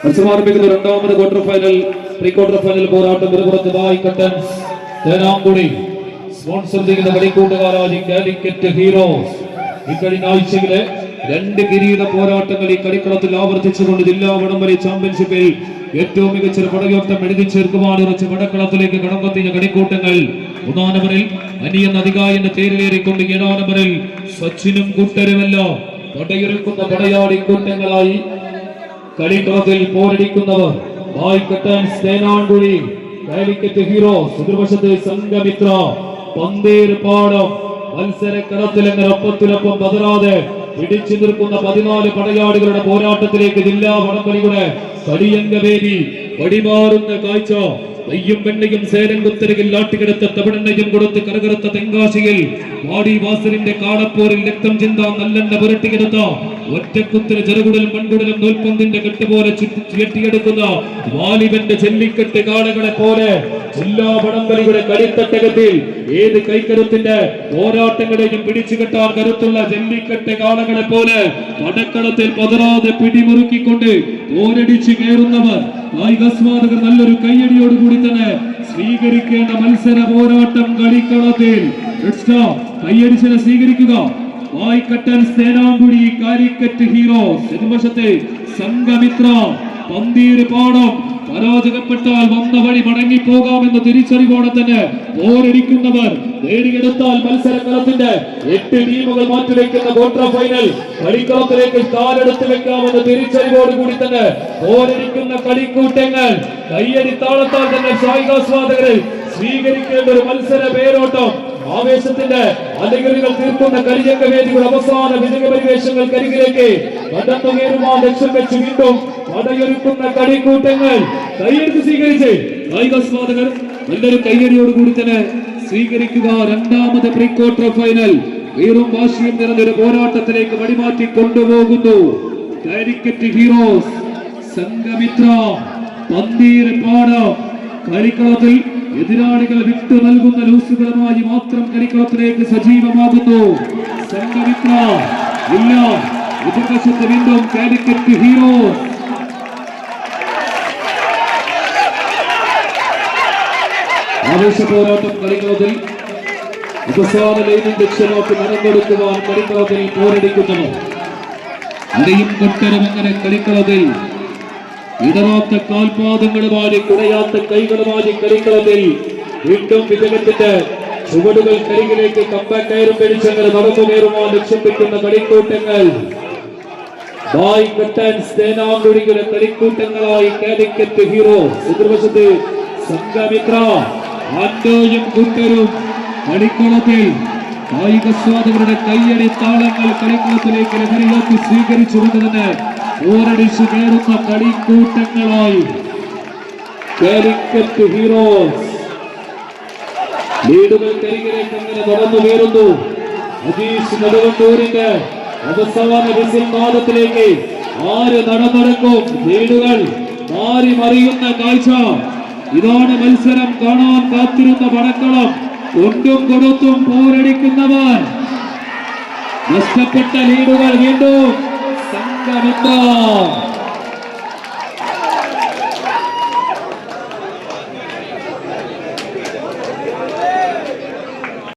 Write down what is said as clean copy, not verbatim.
മത്സരമാരംഭിക്കുന്ന രണ്ടാമത് quarter final pre quarter final പോരാട്ടം ഒരുപുറത്ത് bye കട്ടൻസ് തേനാങ്കുടി സ്പോൺസർ ചെയ്യുന്ന കളിക്കൂട്ടുകാരായി കാലിക്കറ്റ് ഹീറോസ്. ഇക്കഴിഞ്ഞ ആഴ്ചയിലെ 2 കിരീട പോരാട്ടങ്ങൾ ഈ കളിക്കളത്തിൽ ആവർത്തിച്ചുകൊണ്ട് ജില്ലാ വടംവലി ചാമ്പ്യൻഷിപ്പിൽ ഏറ്റവും മികച്ച പടയോട്ടം എഴുതി ചേർക്കുവാൻ ഉറച്ച പടക്കളത്തിലേക്ക് കടന്നെത്തിയ കളിക്കൂട്ടങ്ങൾ. 1-ാം നമ്പറിൽ അനിയൻ അധികായന്റെ തേരിലേറിക്കൊണ്ട് 7-ാം നമ്പറിൽ സച്ചിനും കൂട്ടരുമെല്ലാം പടയൊരുക്കുന്ന പടയാടി കൂട്ടങ്ങളായി കളിക്കളത്തിൽ പോരടിക്കുന്നവർ ബായ് കട്ടൻസ് തേനാങ്കുടി കാലിക്കറ്റ് ഹീറോസ്. എതിർവശത്ത് സംഘമിത്ര പന്തേർപാടം. മത്സരക്കളത്തിലെങ്ങനെ ഒപ്പത്തിനൊപ്പം പതറാതെ പിടിച്ചു നിൽക്കുന്ന 14 പടയാളികളുടെ പോരാട്ടത്തിലേക്ക് ജില്ലാ വടംവലിയുടെ കളിയംഗവേദി വടിമാറുന്ന കാഴ്ച. നെയ്യും വെണ്ണയും സേലം കുത്തരകിൽ ലാട്ടിക്കെടുത്ത തവിടെണ്ണയും കൊടുത്ത് കരകറുത്ത തെങ്കാശിയിൽ വാടി വാസലിന്റെ കാടപ്പോരിൽ രക്തം ചിന്താൻ നല്ലെണ്ണ പുരട്ടിയെടുത്ത ഒറ്റക്കുത്തിന് ചെറുകുടലും മൺകുടലും നൂൽപ്പന്തിന്റെ കെട്ടുപോലെ ചുറ്റിയെടുക്കുന്ന വാലിബന്റെ ജല്ലിക്കെട്ട് കാളകളെ പോലെ ജില്ലാ വടംവലിയുടെ കളിത്തട്ടകത്തിൽ ഏത് കൈക്കരുത്തിന്റെ പോരാട്ടങ്ങളെയും പിടിച്ചു കെട്ടാൻ കരുത്തുള്ള ജല്ലിക്കെട്ട് കാളകളെ പോലെ പടക്കളത്തിൽ പതറാതെ പിടിമുറുക്കിക്കൊണ്ട് പോരടിച്ചു കയറുന്നവർ കായികാസ്വാദകർ നല്ലൊരു കയ്യടിയോടുകൂടി തന്നെ സ്വീകരിക്കേണ്ട മത്സര പോരാട്ടം കളിക്കളത്തിൽ. കയ്യടിച്ചിനെ സ്വീകരിക്കുക ബായ് കട്ടൻസ് തേനാങ്കുടി കാലിക്കറ്റ് ഹീറോസ്. എതിർവശത്തെ സംഘമിത്ര പന്തീർപാടം. പരാജയപ്പെട്ടാൽ വന്ന വഴി മടങ്ങിപ്പോകാമെന്ന തിരിച്ചറിവോടെ തന്നെ പോരടിക്കുന്നവർ. നേടിയെടുത്താൽ മത്സരക്കളത്തിന്റെ 8 ടീമുകൾ മാറ്റിവെക്കുന്ന ക്വാർട്ടർ ഫൈനൽ കളിക്കളത്തിലേക്ക് കാലെടുത്ത് വെക്കാമെന്ന തിരിച്ചറിവോടുകൂടി തന്നെ പോരടിക്കുന്ന കളിക്കൂട്ടങ്ങൾ. കയ്യടി താളത്താൽ തന്നെ കായികാസ്വാദകരെ സ്വീകരിക്കേണ്ട ഒരു മത്സര പേരോട്ടം. ആവേശത്തിന്റെ അലകലുകൾ തീർക്കുന്ന കളിയംഗവേദിയുടെ അവസാന വിജയപരിവേഷങ്ങൾക്കരികിലേക്ക് കടന്നുകയറുവാൻ ലക്ഷ്യം വെച്ച് വീണ്ടും പടയൊരുക്കുന്ന കളിക്കൂട്ടങ്ങൾ. കയ്യടിച്ച് സ്വീകരിച്ച് കായികാസ്വാദകർ നല്ലൊരു കയ്യടിയോടുകൂടി തന്നെ സ്വീകരിക്കുക. രണ്ടാമത് പ്രീ ക്വാർട്ടർ ഫൈനൽ വീറും വാശിയും നിറഞ്ഞൊരു പോരാട്ടത്തിലേക്ക് വഴിമാറ്റി കൊണ്ടുപോകുന്നു കാലിക്കറ്റ് ഹീറോസ്. സംഘമിത്ര പന്തീർപാടം. കളിക്കളത്തിൽ എതിരാളികൾ വിട്ടു നൽകുന്ന ലൂസുകളുമായി മാത്രം കളിക്കളത്തിലേക്ക് സജീവമാകുന്നു സംഘമിത്ര. ഇല്ല, എതിർവശത്ത് വീണ്ടും കാലിക്കറ്റ് ഹീറോസ്. ആവേശ പോരാട്ടം കളിക്കളത്തിൽ അവസാന ലൈനിൽ ലക്ഷ്യമാക്കി നടന്നെടുക്കുവാൻ കളിക്കളത്തിൽ പോരടിക്കുന്നവർ. അടയും കൊട്ടരും അങ്ങനെ കളിക്കളത്തിൽ ഇടറാത്ത കാൽപാദങ്ങളുമായി കുടയാത്ത കൈകളുമായി കളിക്കളത്തിൽ വീണ്ടും വിജയത്തിന്റെ ചുവടുകൾ കരികിലേക്ക് കമ്പാക്ട് കയറും പിടിച്ചങ്ങനെ നടന്നു കയറുവാൻ ലക്ഷ്യം വെക്കുന്ന കളിക്കൂട്ടങ്ങൾ. ബായ് കട്ടൻസ് തേനാങ്കുടിയുടെ കളിക്കൂട്ടങ്ങളായി കാലിക്കറ്റ് ഹീറോസ്. എതിർവശത്ത് സംഘമിത്ര ആന്റോയും കൂട്ടരും കളിക്കളത്തിൽ. കായികസ്വാദകരുടെ കയ്യടി താളങ്ങൾ കളിക്കളത്തിലേക്ക് ലഹരിയാക്കി സ്വീകരിച്ചുകൊണ്ട് തന്നെ പോരടിച്ചു കയറുന്ന കളിക്കൂട്ടങ്ങളായി കാലിക്കറ്റ് ഹീറോസ്. ലീഡുകൾ കരികിലേക്ക് അങ്ങനെ നടന്നു കയറുന്നു. അജീഷ് നെടുവണ്ടൂരിന്റെ അവസാന വിസിൽ നാദത്തിലേക്ക് ആര് നടന്നെടുക്കും? ലീഡുകൾ മാറി മറിയുന്ന കാഴ്ച. ഇതാണ് മത്സരം കാണാൻ കാത്തിരുന്ന പടക്കളം. കൊണ്ടും കൊടുത്തും പോരടിക്കുന്നവർ. നഷ്ടപ്പെട്ട ലീഡുകൾ വീണ്ടും സംഘമിത്ര